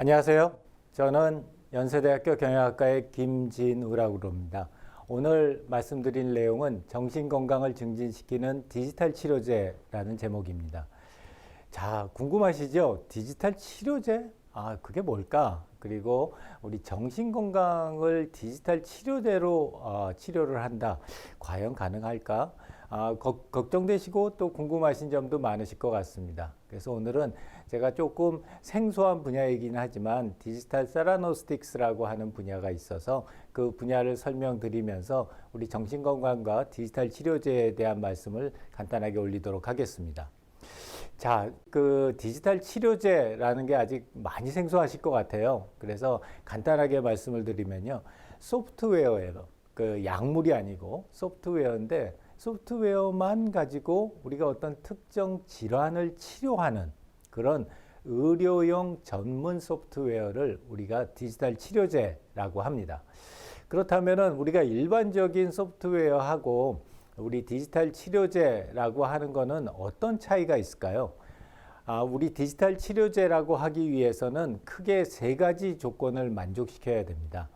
안녕하세요. 저는 연세대학교 경영학과의 김진우라고 합니다. 오늘 말씀드릴 내용은 정신건강을 증진시키는 디지털 치료제라는 제목입니다. 자, 궁금하시죠? 디지털 치료제? 그게 뭘까? 그리고 우리 정신건강을 디지털 치료제로 치료를 한다. 과연 가능할까? 걱정되시고 또 궁금하신 점도 많으실 것 같습니다. 그래서 오늘은 제가 조금 생소한 분야이긴 하지만 디지털 세라노스틱스라고 하는 분야가 있어서 그 분야를 설명드리면서 우리 정신건강과 디지털 치료제에 대한 말씀을 간단하게 올리도록 하겠습니다. 자, 그 디지털 치료제라는 게 아직 많이 생소하실 것 같아요. 그래서 간단하게 말씀을 드리면요. 소프트웨어예요. 그 약물이 아니고 소프트웨어인데 소프트웨어만 가지고 우리가 어떤 특정 질환을 치료하는 그런 의료용 전문 소프트웨어를 우리가 디지털 치료제라고 합니다. 그렇다면은 우리가 일반적인 소프트웨어하고 우리 디지털 치료제라고 하는 거는 어떤 차이가 있을까요? 우리 디지털 치료제라고 하기 위해서는 크게 세 가지 조건을 만족시켜야 됩니다.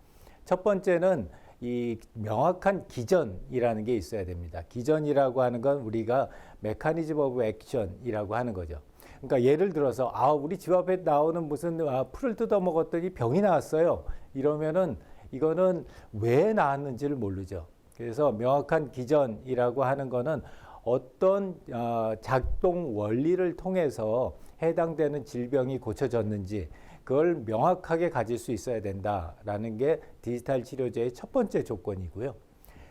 첫 번째는 이 명확한 기전이라는 게 있어야 됩니다. 기전이라고 하는 건 우리가 메커니즘 오브 액션이라고 하는 거죠. 그러니까 예를 들어서 우리 집 앞에 나오는 무슨 풀을 뜯어 먹었더니 병이 나왔어요. 이러면은 이거는 왜 나왔는지를 모르죠. 그래서 명확한 기전이라고 하는 거는 어떤 작동 원리를 통해서 해당되는 질병이 고쳐졌는지 그걸 명확하게 가질 수 있어야 된다라는 게 디지털 치료제의 첫 번째 조건이고요.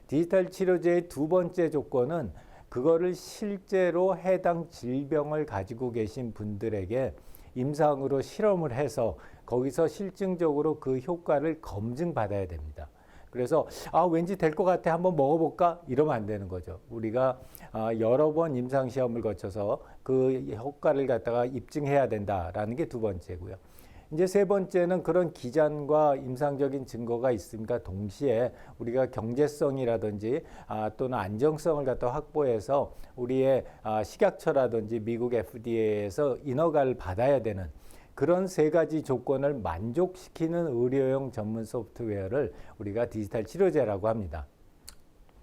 디지털 치료제의 두 번째 조건은 그거를 실제로 해당 질병을 가지고 계신 분들에게 임상으로 실험을 해서 거기서 실증적으로 그 효과를 검증받아야 됩니다. 그래서 왠지 될 것 같아 한번 먹어볼까 이러면 안 되는 거죠. 우리가 여러 번 임상 시험을 거쳐서 그 효과를 갖다가 입증해야 된다라는 게 두 번째고요. 이제 세 번째는 그런 기전과 임상적인 증거가 있음과 동시에 우리가 경제성이라든지 또는 안정성을 갖다 확보해서 우리의 식약처라든지 미국 FDA에서 인허가를 받아야 되는 그런 세 가지 조건을 만족시키는 의료용 전문 소프트웨어를 우리가 디지털 치료제라고 합니다.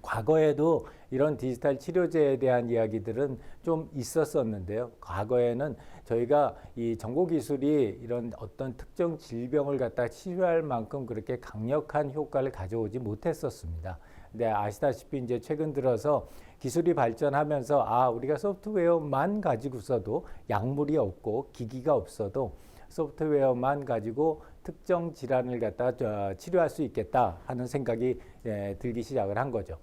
과거에도 이런 디지털 치료제에 대한 이야기들은 좀 있었었는데요. 과거에는 저희가 이 정보기술이 이런 어떤 특정 질병을 갖다 치료할 만큼 그렇게 강력한 효과를 가져오지 못했었습니다. 근데 아시다시피 이제 최근 들어서 기술이 발전하면서 우리가 소프트웨어만 가지고서도 약물이 없고 기기가 없어도 소프트웨어만 가지고 특정 질환을 갖다 치료할 수 있겠다 하는 생각이 들기 시작을 한 거죠.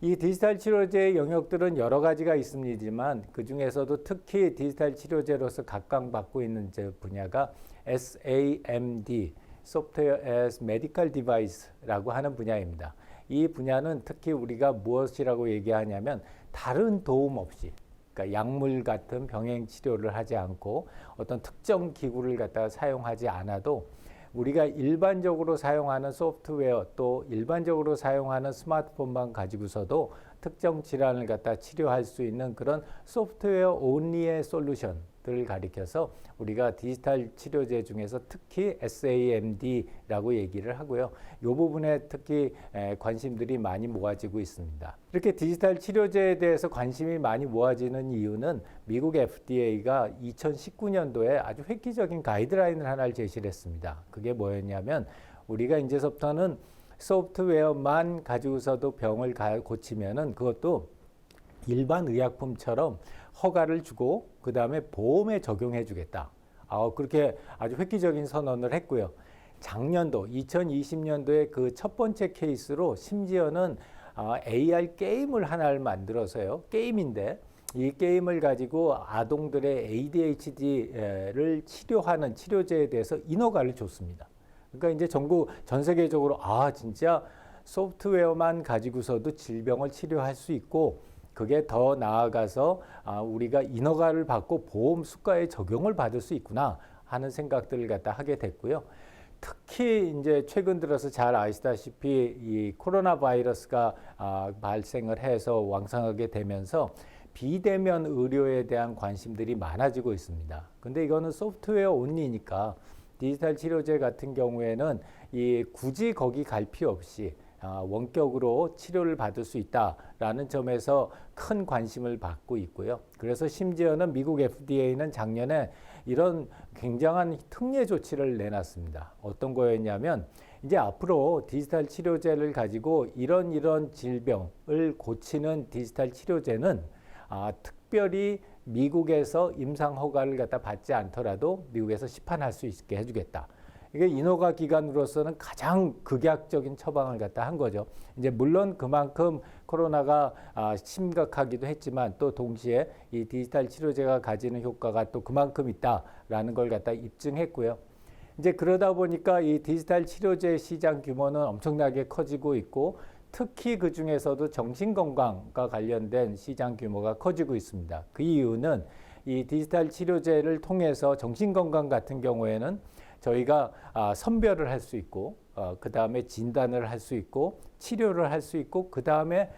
이 디지털 치료제의 영역들은 여러 가지가 있습니다만 그 중에서도 특히 디지털 치료제로서 각광받고 있는 분야가 SAMD, Software as Medical Device라고 하는 분야입니다. 이 분야는 특히 우리가 무엇이라고 얘기하냐면 다른 도움 없이 그러니까 약물 같은 병행 치료를 하지 않고 어떤 특정 기구를 갖다가 사용하지 않아도 우리가 일반적으로 사용하는 소프트웨어 또 일반적으로 사용하는 스마트폰만 가지고서도 특정 질환을 갖다 치료할 수 있는 그런 소프트웨어 온리의 솔루션들을 가리켜서 우리가 디지털 치료제 중에서 특히 SAMD라고 얘기를 하고요. 이 부분에 특히 관심들이 많이 모아지고 있습니다. 이렇게 디지털 치료제에 대해서 관심이 많이 모아지는 이유는 미국 FDA가 2019년도에 아주 획기적인 가이드라인을 하나를 제시를 했습니다. 그게 뭐였냐면 우리가 이제부터는 소프트웨어만 가지고서도 병을 고치면은 그것도 일반 의약품처럼 허가를 주고 그 다음에 보험에 적용해 주겠다. 그렇게 아주 획기적인 선언을 했고요. 작년도 2020년도에 그 첫 번째 케이스로 심지어는 AR 게임을 하나를 만들어서요. 게임인데 이 게임을 가지고 아동들의 ADHD를 치료하는 치료제에 대해서 인허가를 줬습니다. 그러니까 이제 전 세계적으로 진짜 소프트웨어만 가지고서도 질병을 치료할 수 있고 그게 더 나아가서 우리가 인허가를 받고 보험 수가에 적용을 받을 수 있구나 하는 생각들을 갖다 하게 됐고요. 특히 이제 최근 들어서 잘 아시다시피 이 코로나 바이러스가 발생을 해서 왕성하게 되면서 비대면 의료에 대한 관심들이 많아지고 있습니다. 근데 이거는 소프트웨어 온리니까 디지털 치료제 같은 경우에는 굳이 거기 갈 필요 없이 원격으로 치료를 받을 수 있다라는 점에서 큰 관심을 받고 있고요. 그래서 심지어는 미국 FDA는 작년에 이런 굉장한 특례 조치를 내놨습니다. 어떤 거였냐면 이제 앞으로 디지털 치료제를 가지고 이런 질병을 고치는 디지털 치료제는 특별히 미국에서 임상 허가를 갖다 받지 않더라도 미국에서 시판할 수 있게 해주겠다. 이게 인허가 기관으로서는 가장 극약적인 처방을 갖다 한 거죠. 이제 물론 그만큼 코로나가 심각하기도 했지만 또 동시에 이 디지털 치료제가 가지는 효과가 또 그만큼 있다라는 걸 갖다 입증했고요. 이제 그러다 보니까 이 디지털 치료제 시장 규모는 엄청나게 커지고 있고 특히 그 중에서도 정신건강과 관련된 시장 규모가 커지고 있습니다. 그 이유는 이 디지털 치료제를 통해서 정신건강 같은 경우에는 저희가 선별을 할 수 있고 그 다음에 진단을 할 수 있고 치료를 할 수 있고 그 다음에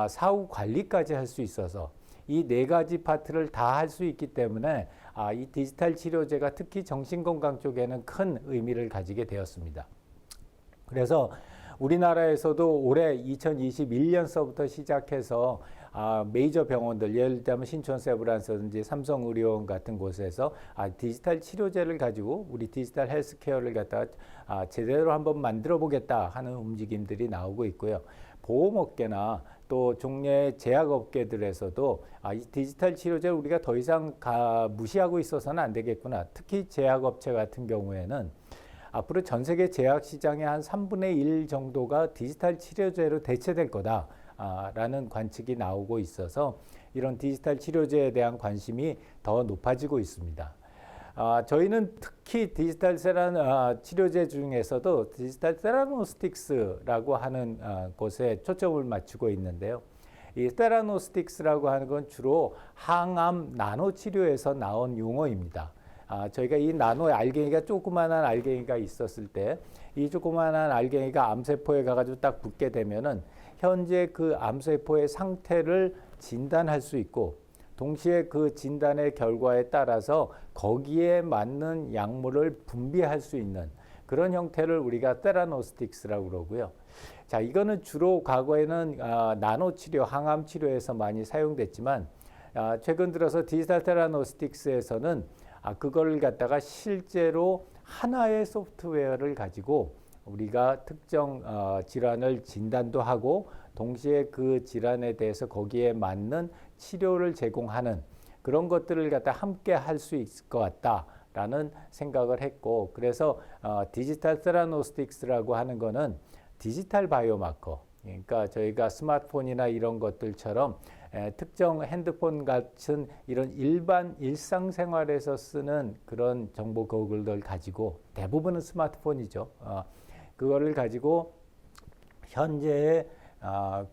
사후 관리까지 할 수 있어서 이 네 가지 파트를 다 할 수 있기 때문에 이 디지털 치료제가 특히 정신건강 쪽에는 큰 의미를 가지게 되었습니다. 그래서 우리나라에서도 올해 2021년서부터 시작해서 메이저 병원들, 예를 들면 신촌세브란스라든지 삼성의료원 같은 곳에서 디지털 치료제를 가지고 우리 디지털 헬스케어를 갖다가 제대로 한번 만들어 보겠다 하는 움직임들이 나오고 있고요. 보험업계나 또 종래 제약업계들에서도 이 디지털 치료제를 우리가 더 이상 무시하고 있어서는 안 되겠구나. 특히 제약업체 같은 경우에는 앞으로 전 세계 제약 시장의 한 3분의 1 정도가 디지털 치료제로 대체될 거다라는 관측이 나오고 있어서 이런 디지털 치료제에 대한 관심이 더 높아지고 있습니다. 저희는 특히 디지털 치료제 중에서도 디지털 세라노스틱스라고 하는 곳에 초점을 맞추고 있는데요. 이 세라노스틱스라고 하는 건 주로 항암 나노 치료에서 나온 용어입니다. 저희가 이 나노 알갱이가 조그만한 알갱이가 있었을 때 이 조그만한 알갱이가 암세포에 가가지고 딱 붙게 되면은 현재 그 암세포의 상태를 진단할 수 있고 동시에 그 진단의 결과에 따라서 거기에 맞는 약물을 분비할 수 있는 그런 형태를 우리가 세라노스틱스라고 그러고요. 자, 이거는 주로 과거에는 나노 치료, 항암 치료에서 많이 사용됐지만 최근 들어서 디지털 세라노스틱스에서는 그걸 갖다가 실제로 하나의 소프트웨어를 가지고 우리가 특정 질환을 진단도 하고 동시에 그 질환에 대해서 거기에 맞는 치료를 제공하는 그런 것들을 갖다 함께 할 수 있을 것 같다라는 생각을 했고 그래서 디지털 세라노스틱스라고 하는 거는 디지털 바이오마커 그러니까 저희가 스마트폰이나 이런 것들처럼 특정 핸드폰 같은 이런 일반 일상생활에서 쓰는 그런 정보 거울들 가지고 대부분은 스마트폰이죠. 그거를 가지고 현재의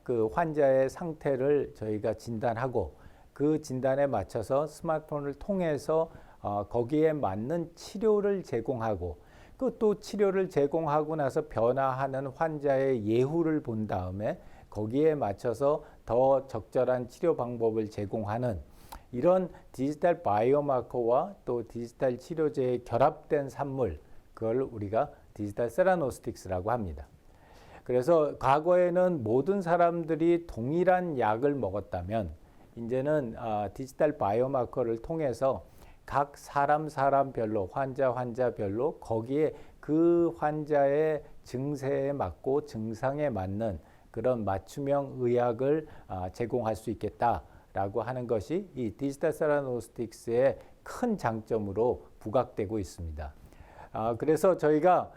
그 환자의 상태를 저희가 진단하고 그 진단에 맞춰서 스마트폰을 통해서 거기에 맞는 치료를 제공하고 그 또 치료를 제공하고 나서 변화하는 환자의 예후를 본 다음에 거기에 맞춰서 더 적절한 치료 방법을 제공하는 이런 디지털 바이오마커와 또 디지털 치료제의 결합된 산물 그걸 우리가 디지털 세라노스틱스라고 합니다. 그래서 과거에는 모든 사람들이 동일한 약을 먹었다면 이제는 디지털 바이오마커를 통해서 각 사람별로 환자별로 거기에 그 환자의 증세에 맞고 증상에 맞는 그런 맞춤형 의학을 제공할 수 있겠다라고 하는 것이 이 디지털 세라노스틱스의 큰 장점으로 부각되고 있습니다. 그래서 저희가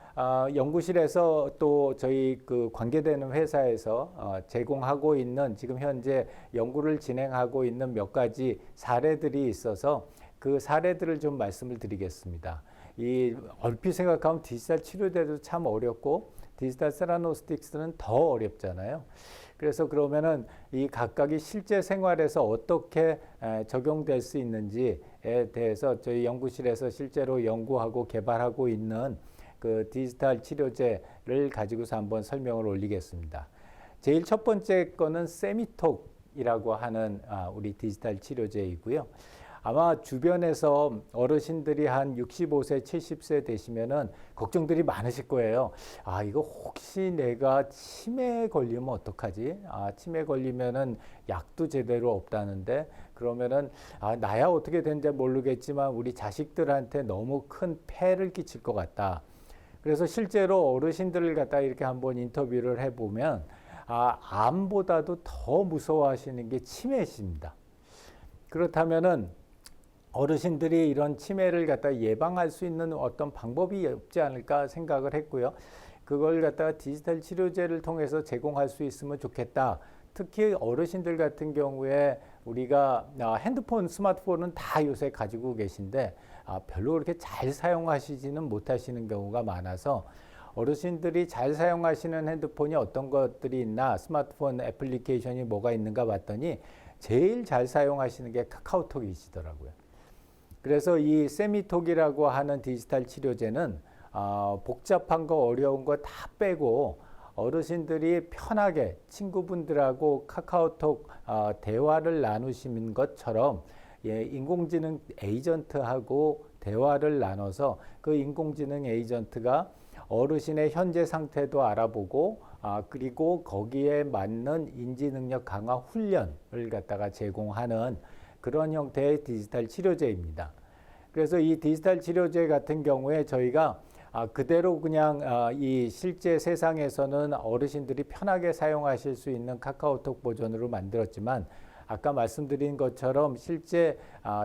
연구실에서 또 저희 그 관계되는 회사에서 제공하고 있는 지금 현재 연구를 진행하고 있는 몇 가지 사례들이 있어서 그 사례들을 좀 말씀을 드리겠습니다. 이 얼핏 생각하면 디지털 치료제도 참 어렵고 디지털 세라노스틱스는 더 어렵잖아요. 그래서 그러면은 이 각각이 실제 생활에서 어떻게 적용될 수 있는지에 대해서 저희 연구실에서 실제로 연구하고 개발하고 있는 그 디지털 치료제를 가지고서 한번 설명을 올리겠습니다. 제일 첫 번째 거는 세미톡이라고 하는 우리 디지털 치료제이고요. 아마 주변에서 어르신들이 한 65세, 70세 되시면은 걱정들이 많으실 거예요. 아, 이거 혹시 내가 치매에 걸리면 어떡하지? 아, 치매 걸리면은 약도 제대로 없다는데 그러면은 아, 나야 어떻게 되는지 모르겠지만 우리 자식들한테 너무 큰 폐를 끼칠 것 같다. 그래서 실제로 어르신들을 갖다 이렇게 한번 인터뷰를 해보면 아, 암보다도 더 무서워하시는 게 치매십니다. 그렇다면은 어르신들이 이런 치매를 갖다 예방할 수 있는 어떤 방법이 없지 않을까 생각을 했고요. 그걸 갖다가 디지털 치료제를 통해서 제공할 수 있으면 좋겠다. 특히 어르신들 같은 경우에 우리가 핸드폰, 스마트폰은 다 요새 가지고 계신데 별로 그렇게 잘 사용하시지는 못하시는 경우가 많아서 어르신들이 잘 사용하시는 핸드폰이 어떤 것들이 있나, 스마트폰 애플리케이션이 뭐가 있는가 봤더니 제일 잘 사용하시는 게 카카오톡이시더라고요. 그래서 이 세미톡이라고 하는 디지털 치료제는 복잡한 거 어려운 거 다 빼고 어르신들이 편하게 친구분들하고 카카오톡 대화를 나누시는 것처럼 예, 인공지능 에이전트하고 대화를 나눠서 그 인공지능 에이전트가 어르신의 현재 상태도 알아보고 그리고 거기에 맞는 인지능력 강화 훈련을 갖다가 제공하는 그런 형태의 디지털 치료제입니다. 그래서 이 디지털 치료제 같은 경우에 저희가 그대로 그냥 이 실제 세상에서는 어르신들이 편하게 사용하실 수 있는 카카오톡 버전으로 만들었지만 아까 말씀드린 것처럼 실제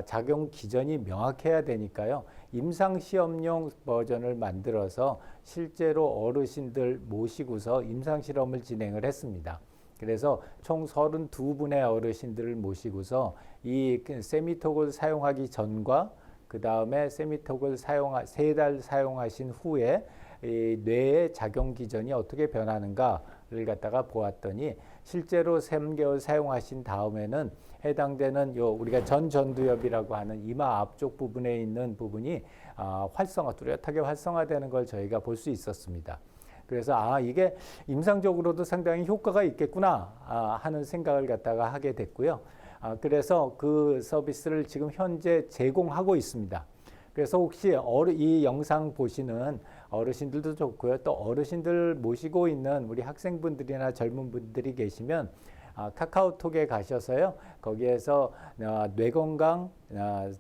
작용 기전이 명확해야 되니까요. 임상시험용 버전을 만들어서 실제로 어르신들 모시고서 임상실험을 진행을 했습니다. 그래서 총 32분의 어르신들을 모시고서 이 세미톡을 사용하기 전과 그 다음에 세미톡을 3달 사용하신 후에 이 뇌의 작용 기전이 어떻게 변하는가를 갖다가 보았더니 실제로 3개월 사용하신 다음에는 해당되는 우리가 전두엽이라고 하는 이마 앞쪽 부분에 있는 부분이 뚜렷하게 활성화되는 걸 저희가 볼 수 있었습니다. 그래서 이게 임상적으로도 상당히 효과가 있겠구나 하는 생각을 갖다가 하게 됐고요. 그래서 그 서비스를 지금 현재 제공하고 있습니다. 그래서 혹시 이 영상 보시는 어르신들도 좋고요. 또 어르신들 모시고 있는 우리 학생분들이나 젊은 분들이 계시면 카카오톡에 가셔서요. 거기에서 뇌건강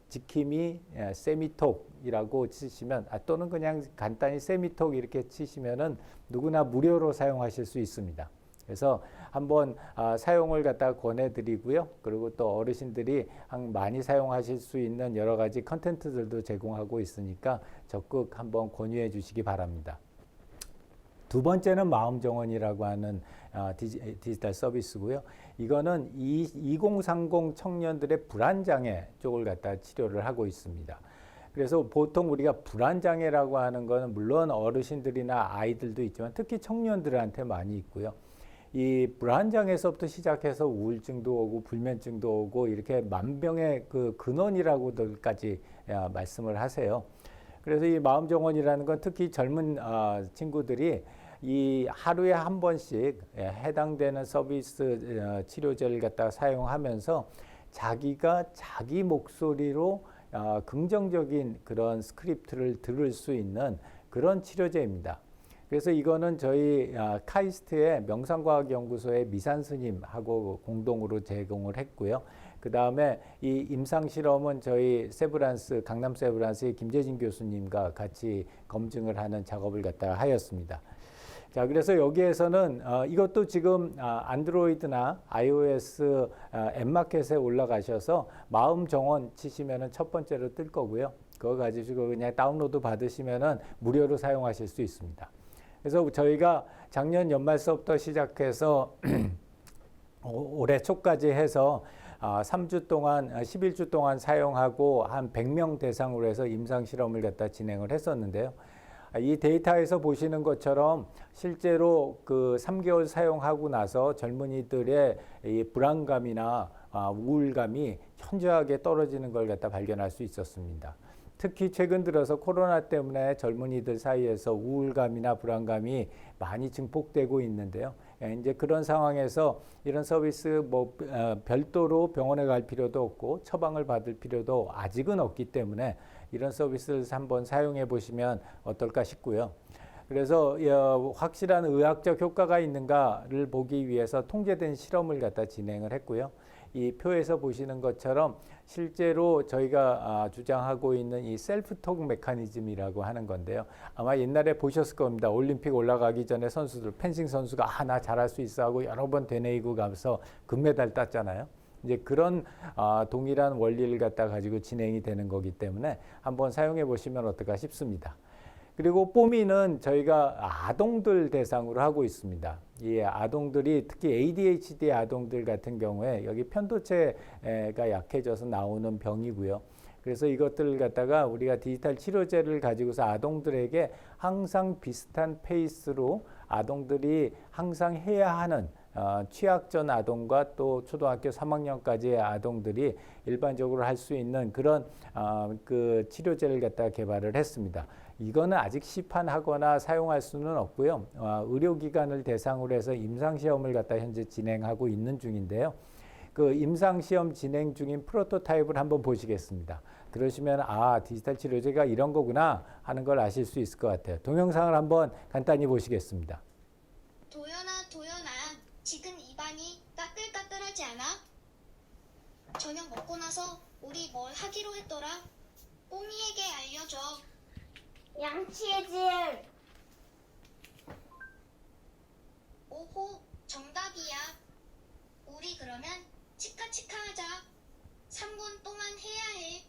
지킴이 세미톡이라고 치시면 또는 그냥 간단히 세미톡 이렇게 치시면은 누구나 무료로 사용하실 수 있습니다. 그래서 한번 사용을 갖다 권해드리고요. 그리고 또 어르신들이 많이 사용하실 수 있는 여러 가지 컨텐츠들도 제공하고 있으니까 적극 한번 권유해 주시기 바랍니다. 두 번째는 마음정원이라고 하는 디지털 서비스고요. 이거는 2030 청년들의 불안장애 쪽을 갖다 치료를 하고 있습니다. 그래서 보통 우리가 불안장애라고 하는 거는 물론 어르신들이나 아이들도 있지만 특히 청년들한테 많이 있고요. 이 불안장애에서부터 시작해서 우울증도 오고 불면증도 오고 이렇게 만병의 그 근원이라고들까지 말씀을 하세요. 그래서 이 마음정원이라는 건 특히 젊은 친구들이 이 하루에 한 번씩 해당되는 서비스 치료제를 갖다가 사용하면서 자기가 자기 목소리로 긍정적인 그런 스크립트를 들을 수 있는 그런 치료제입니다. 그래서 이거는 저희 카이스트의 명상과학연구소의 미산 스님하고 공동으로 제공을 했고요. 그 다음에 이 임상실험은 저희 강남 세브란스의 김재진 교수님과 같이 검증을 하는 작업을 갖다가 하였습니다. 자, 그래서 여기에서는 이것도 지금 안드로이드나 iOS 앱마켓에 올라가셔서 마음정원 치시면은 첫 번째로 뜰 거고요. 그거 가지고 그냥 다운로드 받으시면은 무료로 사용하실 수 있습니다. 그래서 저희가 작년 연말서부터 시작해서 올해 초까지 해서 3주 동안, 11주 동안 사용하고 한 100명 대상으로 해서 임상실험을 갖다 진행을 했었는데요. 이 데이터에서 보시는 것처럼 실제로 그 3개월 사용하고 나서 젊은이들의 이 불안감이나 우울감이 현저하게 떨어지는 걸 갖다 발견할 수 있었습니다. 특히 최근 들어서 코로나 때문에 젊은이들 사이에서 우울감이나 불안감이 많이 증폭되고 있는데요. 이제 그런 상황에서 이런 서비스 별도로 병원에 갈 필요도 없고 처방을 받을 필요도 아직은 없기 때문에 이런 서비스를 한번 사용해 보시면 어떨까 싶고요. 그래서 확실한 의학적 효과가 있는가를 보기 위해서 통제된 실험을 갖다 진행을 했고요. 이 표에서 보시는 것처럼 실제로 저희가 주장하고 있는 이 셀프톡 메커니즘이라고 하는 건데요. 아마 옛날에 보셨을 겁니다. 올림픽 올라가기 전에 선수들, 펜싱 선수가 나 잘할 수 있어 하고 여러 번 되뇌이고 가면서 금메달 땄잖아요. 이제 그런 동일한 원리를 갖다 가지고 진행이 되는 거기 때문에 한번 사용해 보시면 어떨까 싶습니다. 그리고 뽀미는 저희가 아동들 대상으로 하고 있습니다. 이 아동들이 특히 ADHD 아동들 같은 경우에 여기 편도체가 약해져서 나오는 병이고요. 그래서 이것들을 갖다가 우리가 디지털 치료제를 가지고서 아동들에게 항상 비슷한 페이스로 아동들이 항상 해야 하는 취약전 아동과 또 초등학교 3학년까지의 아동들이 일반적으로 할 수 있는 그런 그 치료제를 갖다가 개발을 했습니다. 이거는 아직 시판하거나 사용할 수는 없고요. 의료기관을 대상으로 해서 임상시험을 갖다 현재 진행하고 있는 중인데요. 그 임상시험 진행 중인 프로토타입을 한번 보시겠습니다. 그러시면 디지털 치료제가 이런 거구나 하는 걸 아실 수 있을 것 같아요. 동영상을 한번 간단히 보시겠습니다. 도연아, 지금 입안이 따끌따끌하지 않아? 저녁 먹고 나서 우리 뭘 하기로 했더라? 뽀미에게 알려줘. 양치질. 오호, 정답이야. 우리 그러면 치카치카 하자. 3분 동안 해야 해.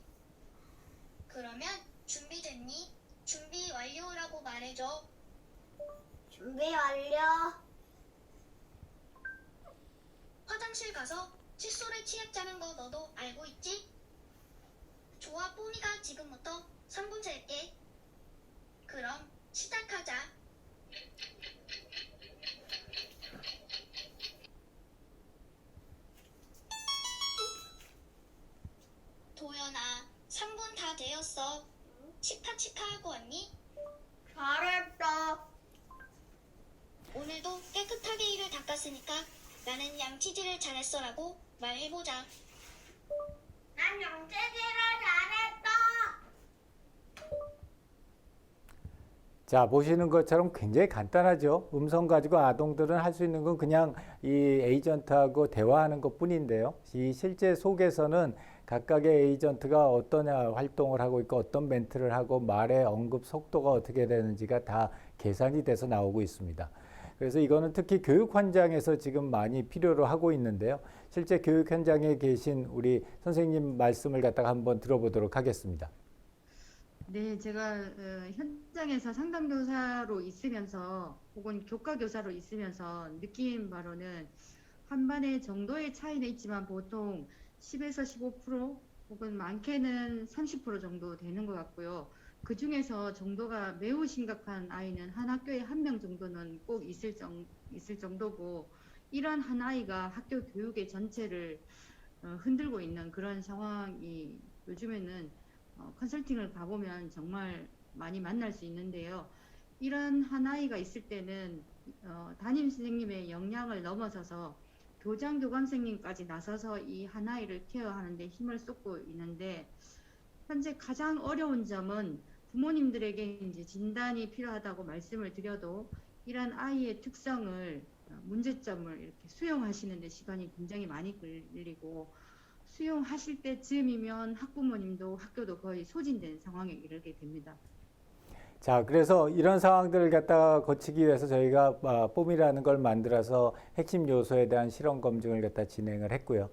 그러면 준비됐니? 준비 완료라고 말해줘. 준비 완료. 화장실 가서 칫솔에 치약 짜는 거 너도 알고 있지? 좋아, 뽀미가 지금부터 3분 셀게. 그럼 시작하자. 도연아, 3분 다 되었어. 치카치카 하고 왔니? 잘했어. 오늘도 깨끗하게 이를 닦았으니까 나는 양치질을 잘했어라고 말해보자. 난 양치질을 잘했어. 자, 보시는 것처럼 굉장히 간단하죠. 음성 가지고 아동들은 할 수 있는 건 그냥 이 에이전트하고 대화하는 것 뿐인데요. 이 실제 속에서는 각각의 에이전트가 어떤 활동을 하고 있고 어떤 멘트를 하고 말의 언급 속도가 어떻게 되는지가 다 계산이 돼서 나오고 있습니다. 그래서 이거는 특히 교육 현장에서 지금 많이 필요로 하고 있는데요. 실제 교육 현장에 계신 우리 선생님 말씀을 갖다가 한번 들어보도록 하겠습니다. 네, 제가 현장에서 상담교사로 있으면서 혹은 교과교사로 있으면서 느낀 바로는 한 반의 정도의 차이는 있지만 보통 10에서 15% 혹은 많게는 30% 정도 되는 것 같고요. 그 중에서 정도가 매우 심각한 아이는 한 학교에 한 명 정도는 꼭 있을 정도고, 이런 한 아이가 학교 교육의 전체를 흔들고 있는 그런 상황이 요즘에는 컨설팅을 가보면 정말 많이 만날 수 있는데요. 이런 한 아이가 있을 때는 담임 선생님의 역량을 넘어서서 교장 교감선생님까지 나서서 이 한 아이를 케어하는데 힘을 쏟고 있는데, 현재 가장 어려운 점은 부모님들에게 이제 진단이 필요하다고 말씀을 드려도 이런 아이의 특성을, 문제점을 이렇게 수용하시는데 시간이 굉장히 많이 걸리고, 수용하실 때쯤이면 학부모님도 학교도 거의 소진된 상황에 이르게 됩니다. 자, 그래서 이런 상황들을 갖다가 거치기 위해서 저희가 뽐이라는 걸 만들어서 핵심 요소에 대한 실험 검증을 갖다 진행을 했고요.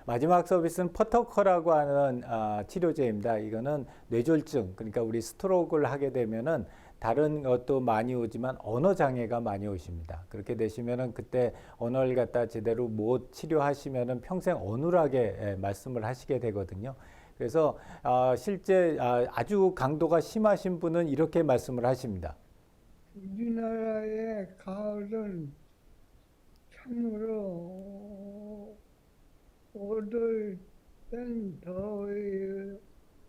마지막 서비스는 퍼터커라고 하는 치료제입니다. 이거는 뇌졸중, 그러니까 우리 스트로크를 하게 되면은 다른 것도 많이 오지만 언어 장애가 많이 오십니다. 그렇게 되시면은 그때 언어를 갖다 제대로 못 치료하시면은 평생 어눌하게 말씀을 하시게 되거든요. 그래서 실제 아주 강도가 심하신 분은 이렇게 말씀을 하십니다. 우리나라의 가을은 참으로 오늘 땐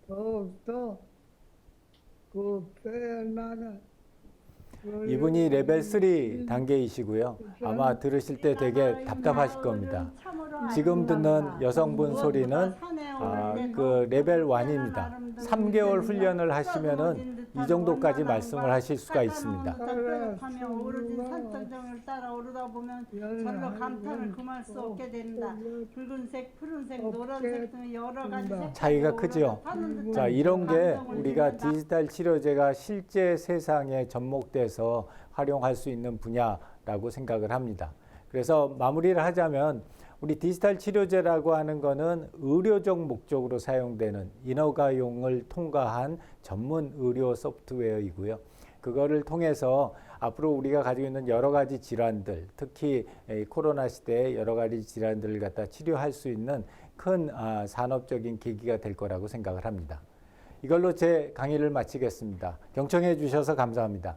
더욱더 그 빼어나는 이분이 레벨 3 단계이시고요. 아마 들으실 때 되게 답답하실 겁니다. 지금 듣는 여성분 소리는 그 레벨 1입니다. 3개월 훈련을 하시면은 이 정도까지 말씀을 하실 수가 있습니다. 하며 오르진 산천정을 따라 오르다 보면 절로 감탄을 금할 수 없게 된다. 붉은색, 푸른색, 노란색 등 여러 가지 색깔이 차이가 크죠. 올라타는 듯한 자, 이런 게 감동을 우리가 주는다. 디지털 치료제가 실제 세상에 접목돼서 활용할 수 있는 분야라고 생각을 합니다. 그래서 마무리를 하자면 우리 디지털 치료제라고 하는 거는 의료적 목적으로 사용되는 인허가용을 통과한 전문 의료 소프트웨어이고요. 그거를 통해서 앞으로 우리가 가지고 있는 여러 가지 질환들, 특히 코로나 시대에 여러 가지 질환들을 갖다 치료할 수 있는 큰 산업적인 계기가 될 거라고 생각을 합니다. 이걸로 제 강의를 마치겠습니다. 경청해 주셔서 감사합니다.